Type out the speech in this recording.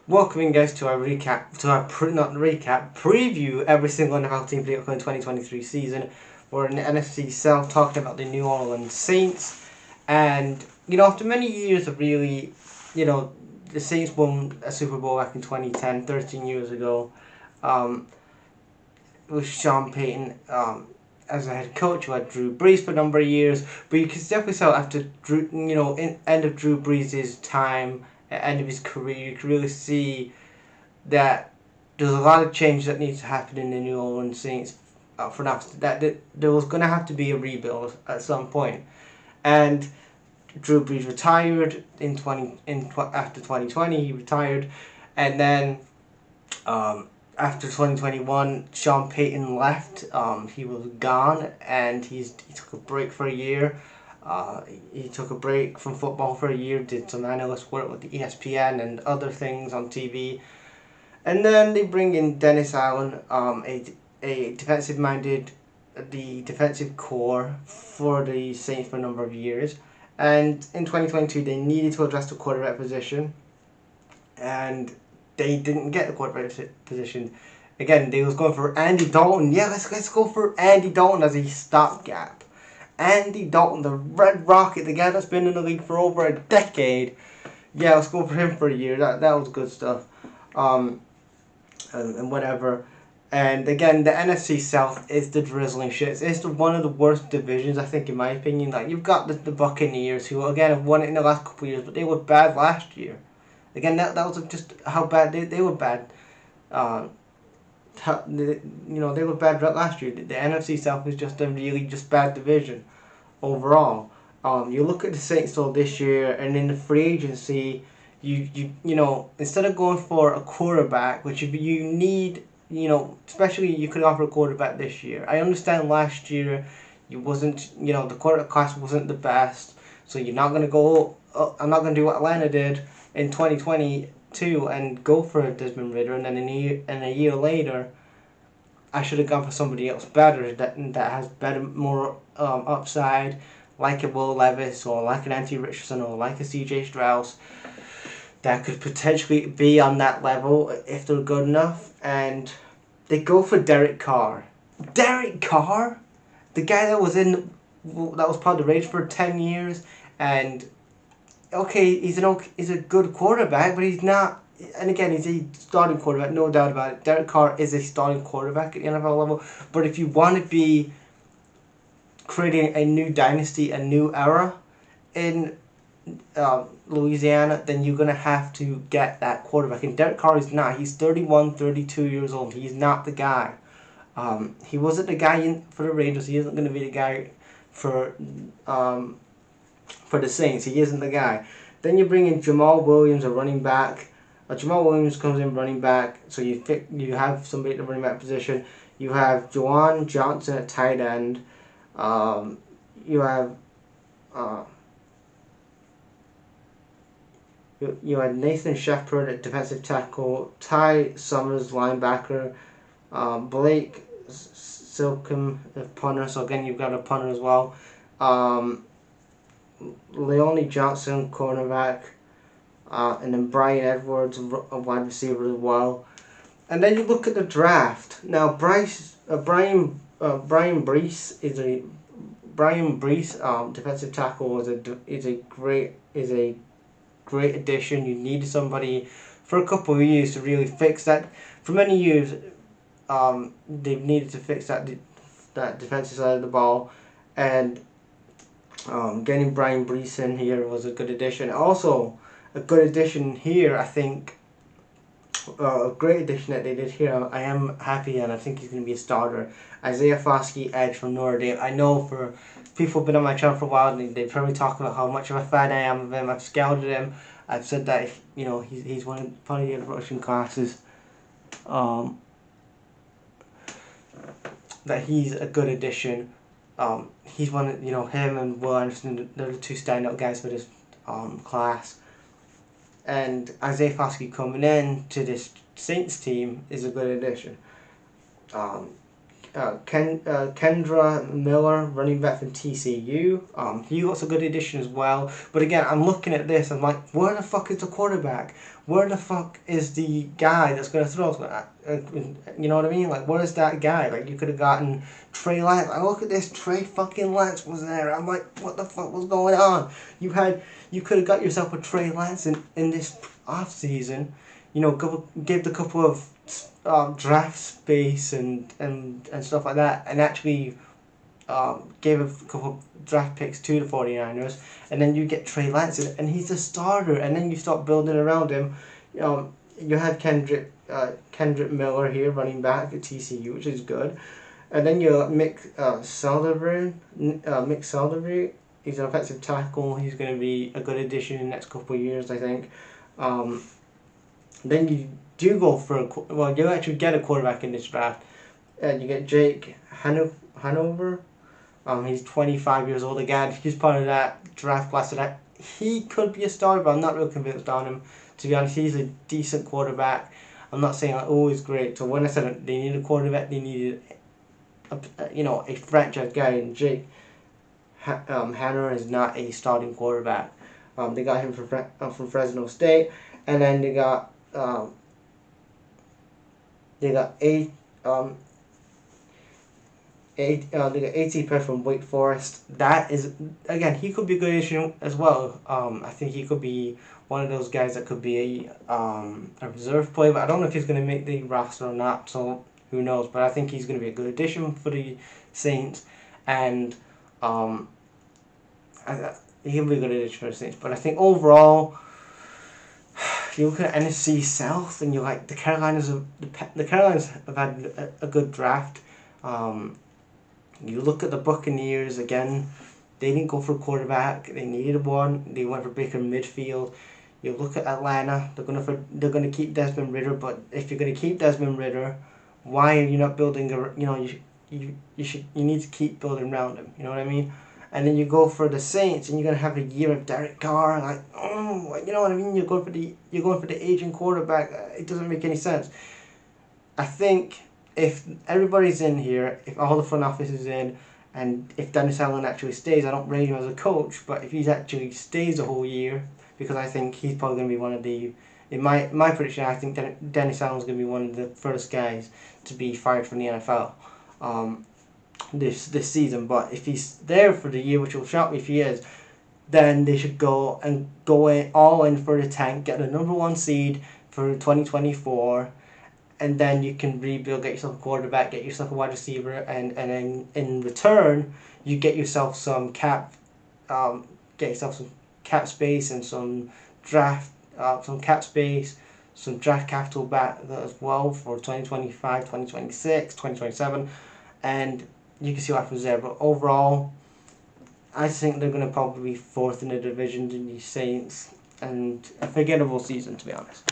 Welcoming guys to our preview every single NFL team for the upcoming 2023 season. We're in the NFC South talking about the New Orleans Saints, and after many years of really, the Saints won a Super Bowl back in 2010, 13 years ago, um, with Sean Payton as a head coach. You had Drew Brees for a number of years, but you can definitely tell after end of Drew Brees' time, at end of his career, you can really see that there's a lot of change that needs to happen in the New Orleans Saints for now. That there was going to have to be a rebuild at some point, and Drew Brees retired after 2020. He retired, and then after 2021, Sean Payton left. He was gone, and he took a break for a year. He took a break from football for a year, did some analyst work with the ESPN and other things on TV. And then they bring in Dennis Allen, a defensive-minded, the defensive core for the Saints for a number of years. And in 2022, they needed to address the quarterback position, and they didn't get the quarterback position. Again, they was going for Andy Dalton. Yeah, let's go for Andy Dalton as a stopgap. Andy Dalton, the Red Rocket, the guy that's been in the league for over a decade. Yeah, let's go for him for a year. That was good stuff. And whatever. And again, the NFC South is the drizzling shit. It's one of the worst divisions, I think, in my opinion. Like, you've got the Buccaneers, who again have won it in the last couple of years, but they were bad last year. Again, that was just how bad they were bad. They were bad last year. The NFC South is just a really just bad division overall. You look at the Saints though this year, and in the free agency, instead of going for a quarterback, which you need, especially you could offer a quarterback this year. I understand last year, the quarterback class wasn't the best, so you're not gonna go. I'm not gonna do what Atlanta did in 2022 and go for a Desmond Ridder, and then a year later, I should have gone for somebody else better that has better, more upside, like a Will Levis or like an Anthony Richardson or like a C.J. Strauss, that could potentially be on that level if they're good enough. And they go for Derek Carr. Derek Carr, the guy that was part of the Rage for 10 years, and okay, he's a good quarterback, but he's not. And again, he's a starting quarterback, no doubt about it. Derek Carr is a starting quarterback at the NFL level. But if you want to be creating a new dynasty, a new era in Louisiana, then you're going to have to get that quarterback. And Derek Carr is not. He's 31, 32 years old. He's not the guy. He wasn't the guy for the Rangers. He isn't going to be the guy for the Saints. He isn't the guy. Then you bring in Jamal Williams, a running back. Jamal Williams comes in running back, so you have somebody at the running back position. You have Juwan Johnson at tight end. You have Nathan Shepard at defensive tackle, Ty Summers linebacker, Blake Silcom at punter. So again, you've got a punter as well. Leone Johnson cornerback. And then Bryan Edwards, a wide receiver as well. And then you look at the draft. Now, Brian Bresee defensive tackle is a great addition. You needed somebody for a couple of years to really fix that. For many years, they've needed to fix that defensive side of the ball, and getting Brian Bresee in here was a good addition. Also, a good addition here, I think, a great addition that they did here. I am happy, and I think he's going to be a starter. Isaiah Foskey, edge from Notre. I know for people who've been on my channel for a while, they've probably talked about how much of a fan I am of him. I've scouted him. I've said that he's one of the rushing classes. That he's a good addition. He's one of, him and Will Anderson, they're the two standout guys for this class. And Isaiah Foskey coming in to this Saints team is a good addition. Kendre Miller, running back from TCU. He was a good addition as well. But again, I'm looking at this. I'm like, where the fuck is the quarterback? Where the fuck is the guy that's going to throw? You know what I mean? Like, where is that guy? Like, you could have gotten Trey Lance. I look at this. Trey fucking Lance was there. I'm like, what the fuck was going on? You could have got yourself a Trey Lance in this off season. You know, give the couple of draft space and stuff like that, and actually gave a couple of draft picks to the 49ers, and then you get Trey Lance and he's a starter, and then you start building around him. You had Kendre Miller here, running back at TCU, which is good, and then you Mick Saldiveri. He's an offensive tackle. He's going to be a good addition in the next couple of years, I think. Then you do go for you actually get a quarterback in this draft, and you get Jake Hanover. He's 25 years old again. He's part of that draft class. That he could be a starter, but I'm not real convinced on him. To be honest, he's a decent quarterback. I'm not saying like, oh, he's great. So when I said they needed a quarterback, they needed a franchise guy, and Jake Haener is not a starting quarterback. They got him from Fresno State, and then they got AT Perry from Wake Forest. That is, again, he could be a good issue as well. I think he could be one of those guys that could be a reserve player, but I don't know if he's going to make the roster or not, so who knows. But I think he's going to be a good addition for the Saints, and he'll be a good addition for the Saints. But I think overall, you look at NFC South, and you're like, the Carolinas have had a good draft. You look at the Buccaneers again. They didn't go for a quarterback. They needed one. They went for Baker midfield. You look at Atlanta. They're gonna keep Desmond Ridder. But if you're gonna keep Desmond Ridder, why are you not building you need to keep building around him. You know what I mean? And then you go for the Saints, and you're gonna have a year of Derek Carr. Like, you know what I mean? You're going for the aging quarterback. It doesn't make any sense. I think if everybody's in here, if all the front office is in, and if Dennis Allen actually stays, I don't rate him as a coach, but if he actually stays the whole year, because I think he's probably going to be one of the, in my prediction, I think Dennis Allen's going to be one of the first guys to be fired from the NFL this season. But if he's there for the year, which will shock me if he is, then they should go all in for the tank, get the number 1 seed for 2024, and then you can rebuild, get yourself a quarterback, get yourself a wide receiver, and then in return you get yourself some cap space and some draft capital back as well for 2025, 2026, 2027, and you can see what happens there. But overall, I think they're going to probably be 4th in the division in the Saints, and a forgettable season, to be honest.